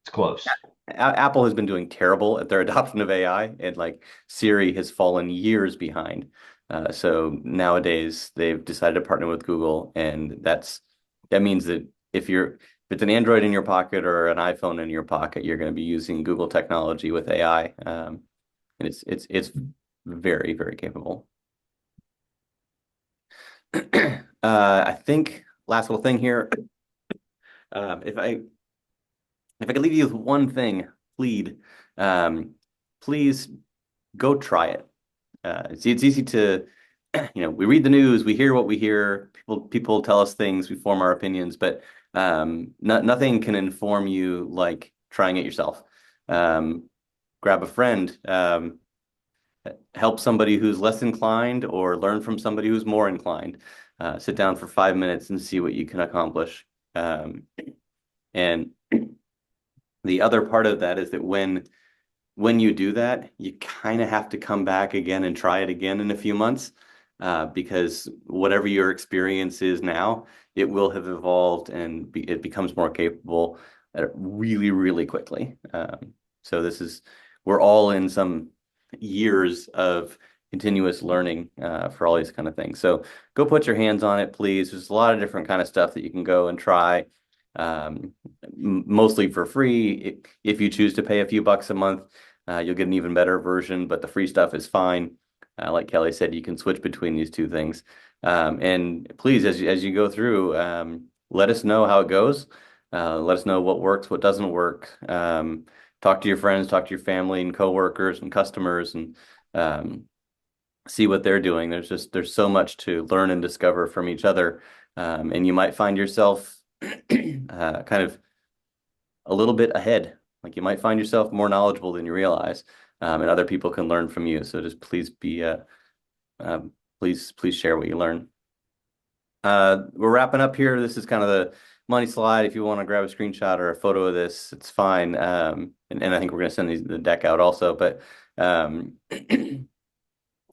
[SPEAKER 2] It's close.
[SPEAKER 3] Apple has been doing terrible at their adoption of AI, and like Siri has fallen years behind. So nowadays they've decided to partner with Google, and that means that if it's an Android in your pocket or an iPhone in your pocket, you're going to be using Google technology with AI, and it's very, very capable. I think last little thing here, if I could leave you with one thing, please go try it. It's easy to, we read the news, we hear what we hear, people tell us things, we form our opinions, but nothing can inform you like trying it yourself. Grab a friend, help somebody who's less inclined, or learn from somebody who's more inclined. Sit down for 5 minutes and see what you can accomplish. And the other part of that is that when you do that, you kind of have to come back again and try it again in a few months, because whatever your experience is now, it will have evolved and it becomes more capable really, really quickly. So we're all in some years of continuous learning for all these kind of things. So go put your hands on it, please. There's a lot of different kind of stuff that you can go and try, mostly for free. If you choose to pay a few bucks a month, you'll get an even better version, but the free stuff is fine. Like Kelly said, you can switch between these two things. And please, as you go through, let us know how it goes. Let us know what works, what doesn't work. Talk to your friends, talk to your family and coworkers and customers, and see what they're doing. There's so much to learn and discover from each other. And you might find yourself kind of a little bit ahead. Like you might find yourself more knowledgeable than you realize, and other people can learn from you. So just please please share what you learn. We're wrapping up here. This is kind of the money slide. If you want to grab a screenshot or a photo of this, it's fine. And I think we're going to send the deck out also. But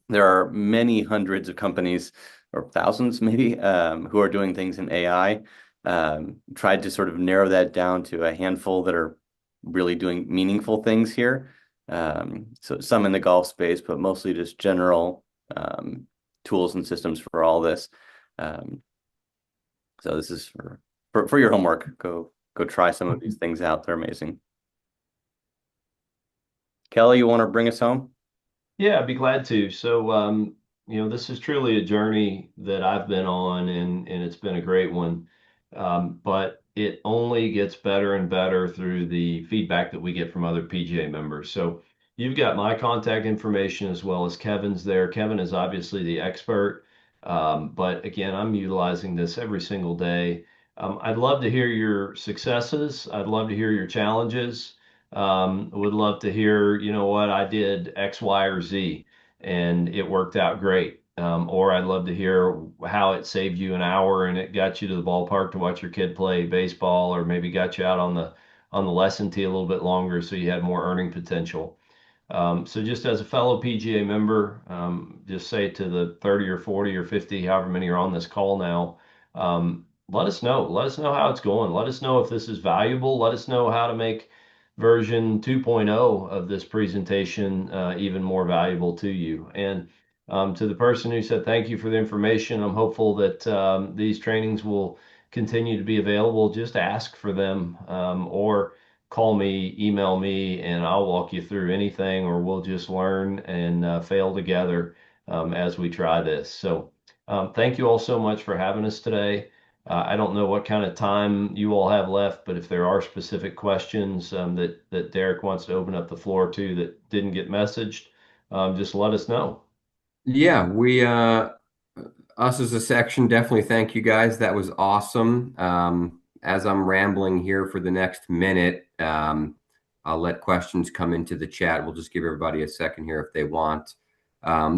[SPEAKER 3] there are many hundreds of companies, or thousands maybe, who are doing things in AI. Tried to sort of narrow that down to a handful that are really doing meaningful things here. So some in the golf space, but mostly just general tools and systems for all this. So this is for your homework. Go try some of these things out. They're amazing. Kelly, you want to bring us home?
[SPEAKER 2] Yeah, I'd be glad to. So, this is truly a journey that I've been on, and it's been a great one. But it only gets better and better through the feedback that we get from other PGA members. So you've got my contact information as well as Kevin's there. Kevin is obviously the expert, but again, I'm utilizing this every single day. I'd love to hear your successes. I'd love to hear your challenges. Would love to hear, you know what, I did X, Y, or Z and it worked out great. Or I'd love to hear how it saved you an hour and it got you to the ballpark to watch your kid play baseball, or maybe got you out on the lesson tee a little bit longer so you had more earning potential. So just as a fellow PGA member, just say to the 30 or 40 or 50, however many are on this call now, let us know. Let us know how it's going. Let us know if this is valuable. Let us know how to make version 2.0 of this presentation even more valuable to you. And to the person who said thank you for the information, I'm hopeful that these trainings will continue to be available. Just ask for them, or call me, email me, and I'll walk you through anything, or we'll just learn and fail together as we try this. So thank you all so much for having us today. I don't know what kind of time you all have left, but if there are specific questions that Derek wants to open up the floor to that didn't get messaged, just let us know.
[SPEAKER 1] Yeah, us as a section, definitely thank you guys. That was awesome. As I'm rambling here for the next minute, I'll let questions come into the chat. We'll just give everybody a second here if they want.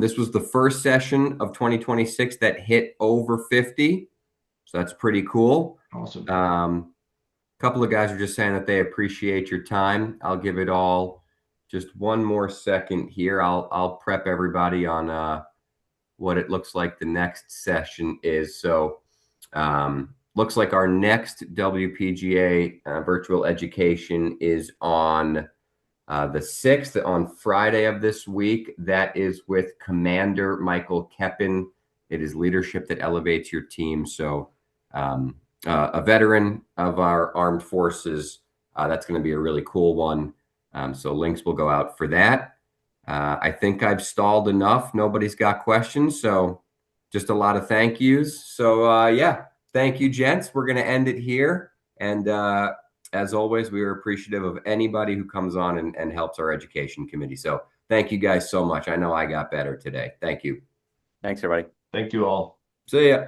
[SPEAKER 1] This was the first session of 2026 that hit over 50. So that's pretty cool.
[SPEAKER 2] Awesome.
[SPEAKER 1] A couple of guys are just saying that they appreciate your time. I'll give it all just one more second here. I'll prep everybody on what it looks like the next session is. So looks like our next WPGA virtual education is on the 6th, on Friday of this week. That is with Commander Michael Keppen. It is leadership that elevates your team. So a veteran of our armed forces. That's going to be a really cool one. So links will go out for that. I think I've stalled enough. Nobody's got questions. So just a lot of thank yous. So yeah, thank you, gents. We're going to end it here. And as always, we are appreciative of anybody who comes on and helps our education committee. So thank you guys so much. I know I got better today. Thank you.
[SPEAKER 3] Thanks, everybody.
[SPEAKER 2] Thank you all.
[SPEAKER 1] See ya.